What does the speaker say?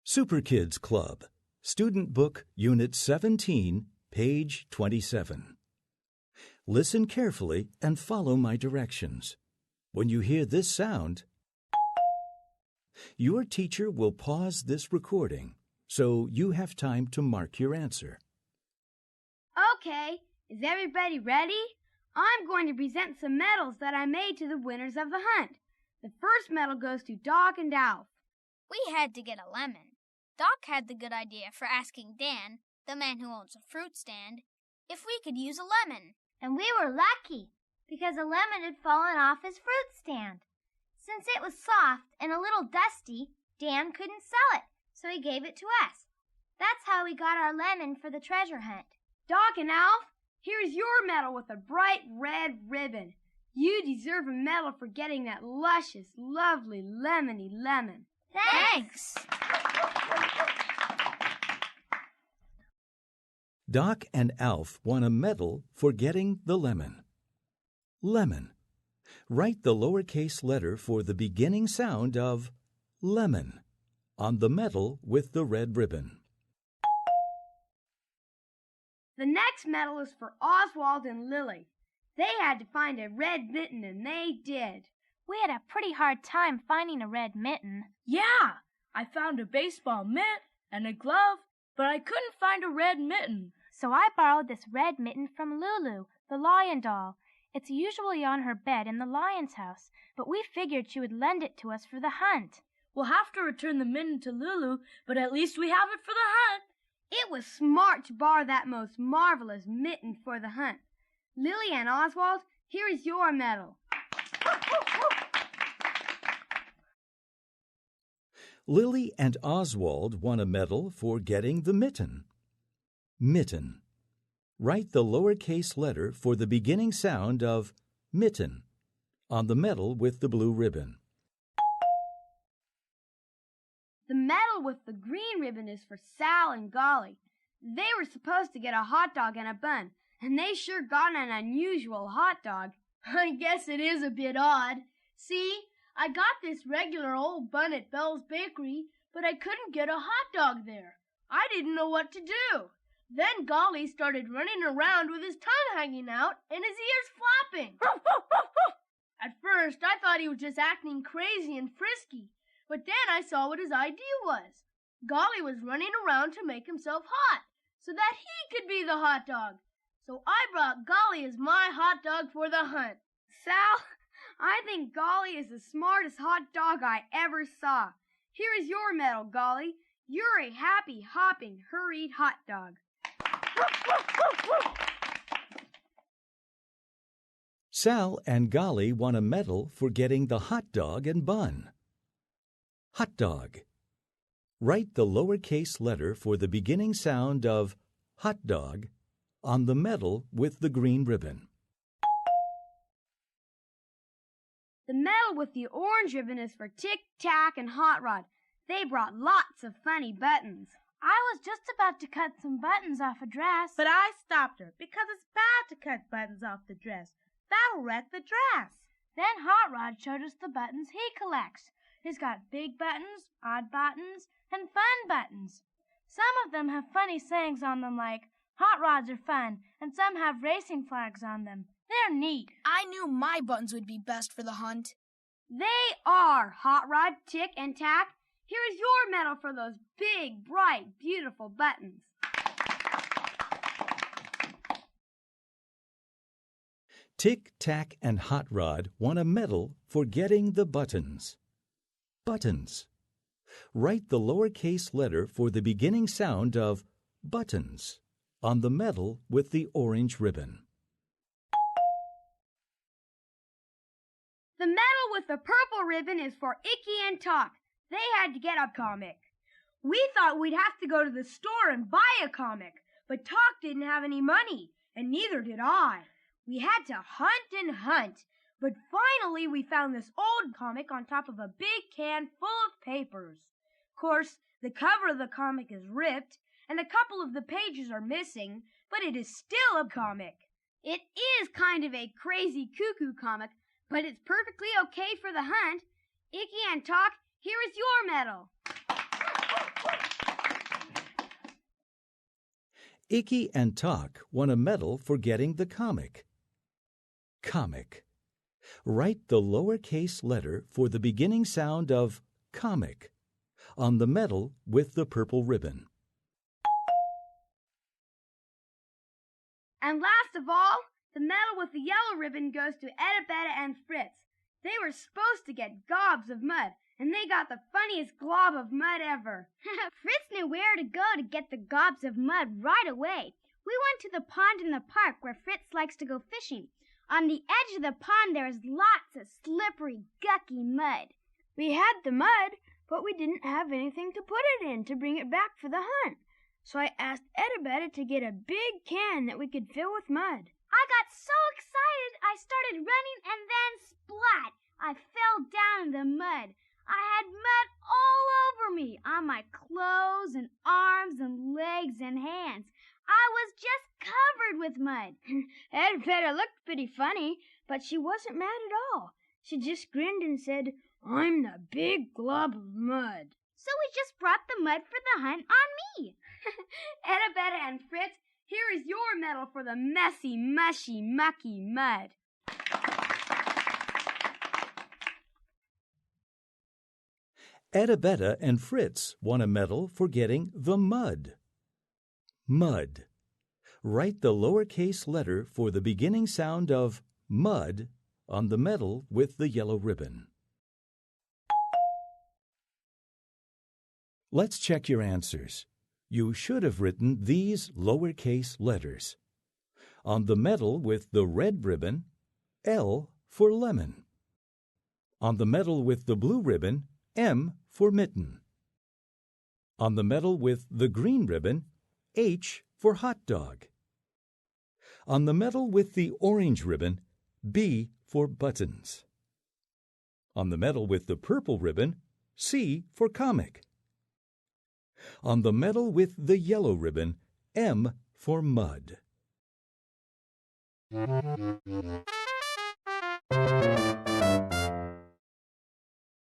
Super Kids Club, Student Book, Unit 17, page 27. Listen carefully and follow my directions. When you hear this sound, your teacher will pause this recording, so you have time to mark your answer. Okay, is everybody ready? I'm going to present some medals that I made to the winners of the hunt. The first medal goes to Doc and Alf. We had to get a lemon. Doc had the good idea for asking Dan, the man who owns a fruit stand, if we could use a lemon. And we were lucky, because a lemon had fallen off his fruit stand. Since it was soft and a little dusty, Dan couldn't sell it, so he gave it to us. That's how we got our lemon for the treasure hunt. Doc and Alf, here's your medal with a bright red ribbon. You deserve a medal for getting that luscious, lovely, lemony lemon. Thanks! Doc and Alf won a medal for getting the lemon. Lemon. Write the lowercase letter for the beginning sound of lemon on the medal with the red ribbon. The next medal is for Oswald and Lily. They had to find a red mitten, and they did. We had a pretty hard time finding a red mitten. Yeah, I found a baseball mitt and a glove, but I couldn't find a red mitten. So I borrowed this red mitten from Lulu, the lion doll. It's usually on her bed in the lion's house, but we figured she would lend it to us for the hunt. We'll have to return the mitten to Lulu, but at least we have it for the hunt. It was smart to borrow that most marvelous mitten for the hunt. Lily and Oswald, here is your medal. Lily and Oswald won a medal for getting the mitten. Mitten. Write the lowercase letter for the beginning sound of mitten on the medal with the blue ribbon. The medal with the green ribbon is for Sal and Golly. They were supposed to get a hot dog and a bun, and they sure got an unusual hot dog. I guess it is a bit odd. See, I got this regular old bun at Bell's Bakery, but I couldn't get a hot dog there. I didn't know what to do. Then Golly started running around with his tongue hanging out and his ears flapping. At first, I thought he was just acting crazy and frisky, but then I saw what his idea was. Golly was running around to make himself hot, so that he could be the hot dog. So I brought Golly as my hot dog for the hunt. Sal, I think Golly is the smartest hot dog I ever saw. Here is your medal, Golly. You're a happy, hopping, hurried hot dog. Sal and Golly won a medal for getting the hot dog and bun. Hot dog. Write the lowercase letter for the beginning sound of hot dog on the medal with the green ribbon. The medal with the orange ribbon is for Tic Tac and Hot Rod. They brought lots of funny buttons. I was just about to cut some buttons off a dress. But I stopped her because it's bad to cut buttons off the dress. That'll wreck the dress. Then Hot Rod showed us the buttons he collects. He's got big buttons, odd buttons, and fun buttons. Some of them have funny sayings on them like, hot rods are fun, and some have racing flags on them. They're neat. I knew my buttons would be best for the hunt. They are Hot Rod, Tic, and Tac. Here is your medal for those big, bright, beautiful buttons. Tic Tac and Hot Rod won a medal for getting the buttons. Buttons. Write the lowercase letter for the beginning sound of buttons on the medal with the orange ribbon. The medal with the purple ribbon is for Icky and Tock. They had to get a comic. We thought we'd have to go to the store and buy a comic, but Tock didn't have any money, and neither did I. We had to hunt and hunt, but finally we found this old comic on top of a big can full of papers. Of course, the cover of the comic is ripped, and a couple of the pages are missing, but it is still a comic. It is kind of a crazy cuckoo comic, but it's perfectly okay for the hunt. Icky and Tock, here is your medal. Icky and Tock won a medal for getting the comic. Comic. Write the lowercase letter for the beginning sound of comic on the medal with the purple ribbon. And last of all, the medal with the yellow ribbon goes to Edabetta and Fritz. They were supposed to get gobs of mud, and they got the funniest glob of mud ever. Fritz knew where to go to get the gobs of mud right away. We went to the pond in the park where Fritz likes to go fishing. On the edge of the pond there is lots of slippery, gucky mud. We had the mud, but we didn't have anything to put it in to bring it back for the hunt. So I asked Edabetta to get a big can that we could fill with mud. I got so excited I started running and then splat! I fell down in the mud. I had mud all over me, on my clothes and arms and legs and hands. I was just covered with mud. Edabetta looked pretty funny, but she wasn't mad at all. She just grinned and said, "I'm the big glob of mud." So we just brought the mud for the hunt on me. Edabetta and Fritz, here is your medal for the messy, mushy, mucky mud. Edabetta and Fritz won a medal for getting the mud. Mud. Write the lowercase letter for the beginning sound of mud on the medal with the yellow ribbon. Let's check your answers. You should have written these lowercase letters. On the medal with the red ribbon, L for lemon. On the medal with the blue ribbon, M for mitten. On the medal with the green ribbon, H for hot dog. On the medal with the orange ribbon, B for buttons. On the medal with the purple ribbon, C for comic. On the medal with the yellow ribbon, M for mud.